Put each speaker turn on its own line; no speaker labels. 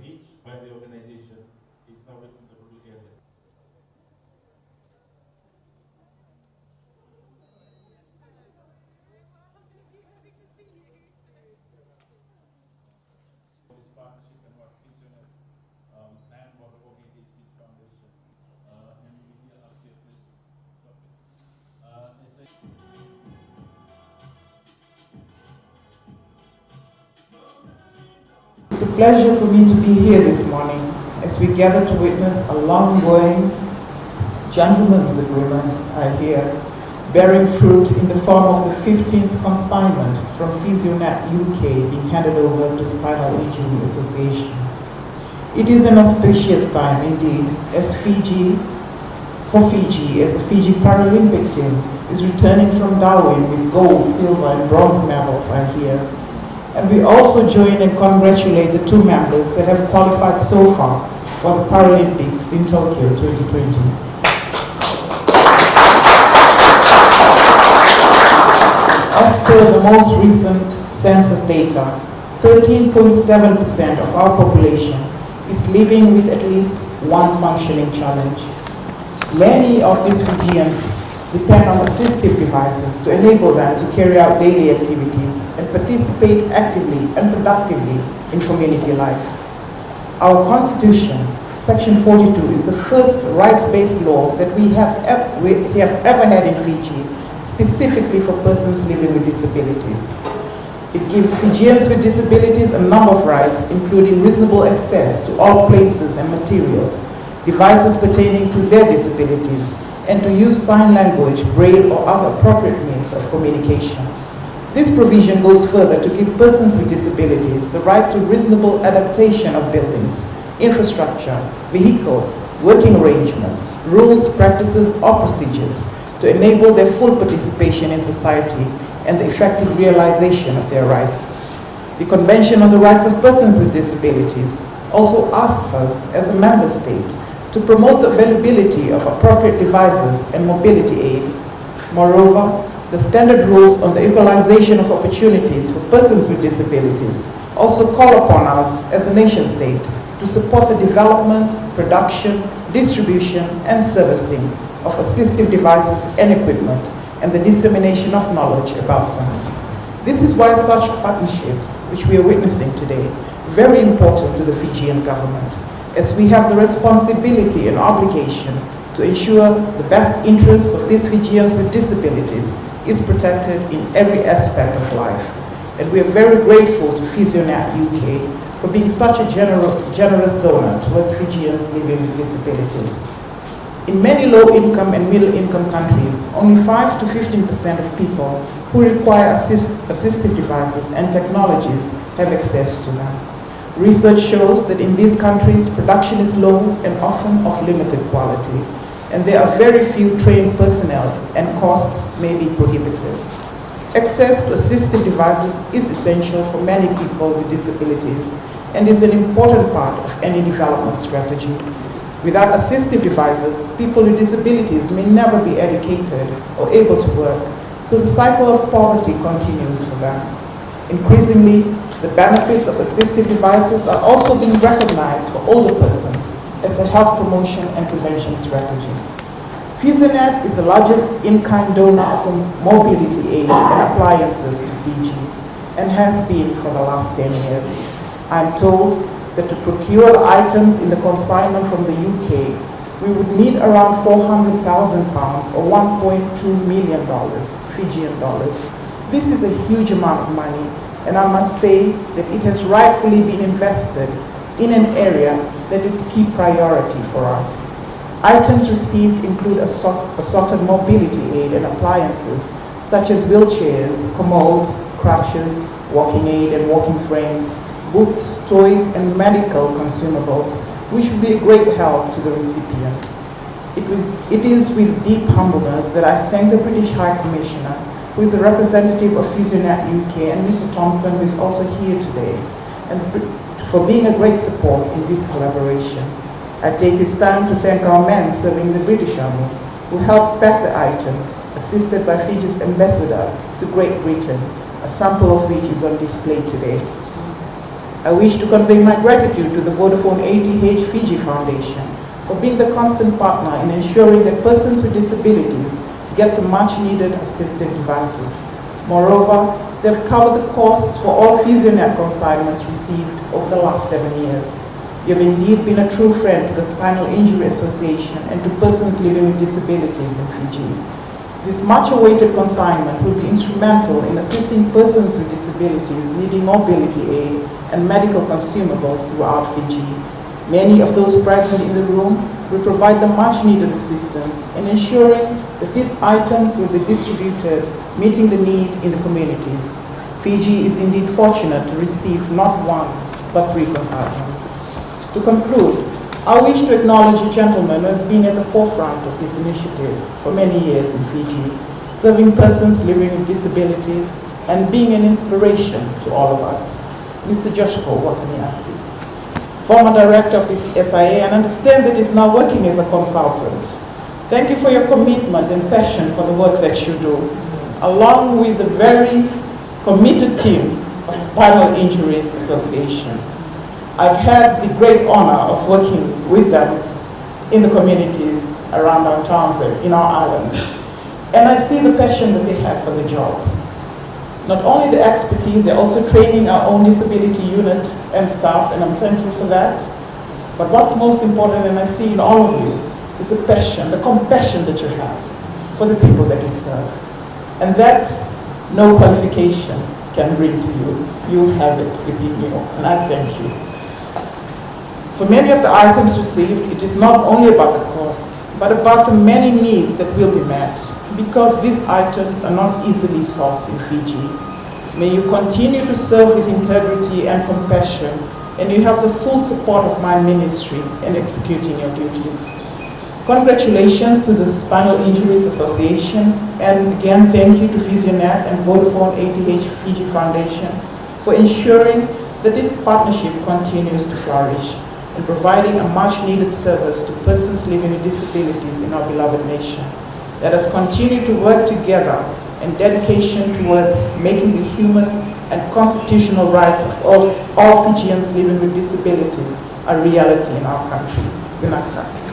reached by the organization is now reaching the rural areas. This partnership and what Physio Net and what the Organization Foundation and media update this topic.
It's a pleasure for me to be here this morning as we gather to witness a long-going gentleman's agreement, I hear, bearing fruit in the form of the 15th consignment from PhysioNet UK being handed over to Spinal Injury Association. It is an auspicious time indeed as Fiji, as the Fiji Paralympic team is returning from Darwin with gold, silver and bronze medals, I hear. And we also join and congratulate the 2 members that have qualified so far for the Paralympics in Tokyo 2020. As per the most recent census data, 13.7% of our population is living with at least one functioning challenge. Many of these Fijians depend on assistive devices to enable them to carry out daily activities and participate actively and productively in community life. Our Constitution, Section 42, is the first rights-based law that we have ever had in Fiji, specifically for persons living with disabilities. It gives Fijians with disabilities a number of rights, including reasonable access to all places and materials, devices pertaining to their disabilities, and to use sign language, braille, or other appropriate means of communication. This provision goes further to give persons with disabilities the right to reasonable adaptation of buildings, infrastructure, vehicles, working arrangements, rules, practices, or procedures to enable their full participation in society and the effective realization of their rights. The Convention on the Rights of Persons with Disabilities also asks us, as a member state, to promote the availability of appropriate devices and mobility aid. Moreover, the standard rules on the equalization of opportunities for persons with disabilities also call upon us as a nation state to support the development, production, distribution, and servicing of assistive devices and equipment and the dissemination of knowledge about them. This is why such partnerships, which we are witnessing today, are very important to the Fijian government, as we have the responsibility and obligation to ensure the best interests of these Fijians with disabilities is protected in every aspect of life. And we are very grateful to PhysioNet UK for being such a generous donor towards Fijians living with disabilities. In many low-income and middle-income countries, only 5 to 15% of people who require assistive devices and technologies have access to them. Research shows that in these countries, production is low and often of limited quality, and there are very few trained personnel and costs may be prohibitive. Access to assistive devices is essential for many people with disabilities and is an important part of any development strategy. Without assistive devices, people with disabilities may never be educated or able to work, so the cycle of poverty continues for them. Increasingly, the benefits of assistive devices are also being recognized for older persons as a health promotion and prevention strategy. PhysioNet is the largest in-kind donor of mobility aid and appliances to Fiji and has been for the last 10 years. I'm told that to procure the items in the consignment from the UK, we would need around £400,000 or $1.2 million Fijian dollars. This is a huge amount of money, and I must say that it has rightfully been invested in an area that is key priority for us. Items received include assorted mobility aid and appliances such as wheelchairs, commodes, crutches, walking aid and walking frames, books, toys, and medical consumables, which will be a great help to the recipients. It is with deep humbleness that I thank the British High Commissioner, who is a representative of PhysioNet UK, and Mr. Thompson, who is also here today, and for being a great support in this collaboration. I take this time to thank our men serving the British Army, who helped pack the items, assisted by Fiji's ambassador to Great Britain, a sample of which is on display today. I wish to convey my gratitude to the Vodafone ATH Fiji Foundation for being the constant partner in ensuring that persons with disabilities get the much-needed assistive devices. Moreover, they've covered the costs for all Physio Net consignments received over the last 7 years. You have indeed been a true friend to the Spinal Injury Association and to persons living with disabilities in Fiji. This much-awaited consignment will be instrumental in assisting persons with disabilities needing mobility aid and medical consumables throughout Fiji. Many of those present in the room will provide the much-needed assistance in ensuring that these items will be distributed, meeting the need in the communities. Fiji is indeed fortunate to receive not one, but 3 consignments. To conclude, I wish to acknowledge a gentleman who has been at the forefront of this initiative for many years in Fiji, serving persons living with disabilities and being an inspiration to all of us, Mr. Joshko Wakaniasi, former director of the SIA, and understand that he's now working as a consultant. Thank you for your commitment and passion for the work that you do, along with the very committed team of Spinal Injury Association. I've had the great honor of working with them in the communities around our towns, in our islands. And I see the passion that they have for the job. Not only the expertise, they're also training our own disability unit and staff, and I'm thankful for that. But what's most important, and I see in all of you, is the passion, the compassion that you have for the people that you serve. And that no qualification can bring to you. You have it within you, and I thank you. For many of the items received, it is not only about the cost, but about the many needs that will be met, because these items are not easily sourced in Fiji. May you continue to serve with integrity and compassion, and you have the full support of my ministry in executing your duties. Congratulations to the Spinal Injuries Association, and again thank you to Physio Net and Vodafone ATH Fiji Foundation for ensuring that this partnership continues to flourish and providing a much-needed service to persons living with disabilities in our beloved nation. Let us continue to work together in dedication towards making the human and constitutional rights of all Fijians living with disabilities a reality in our country. Vuniwaqa.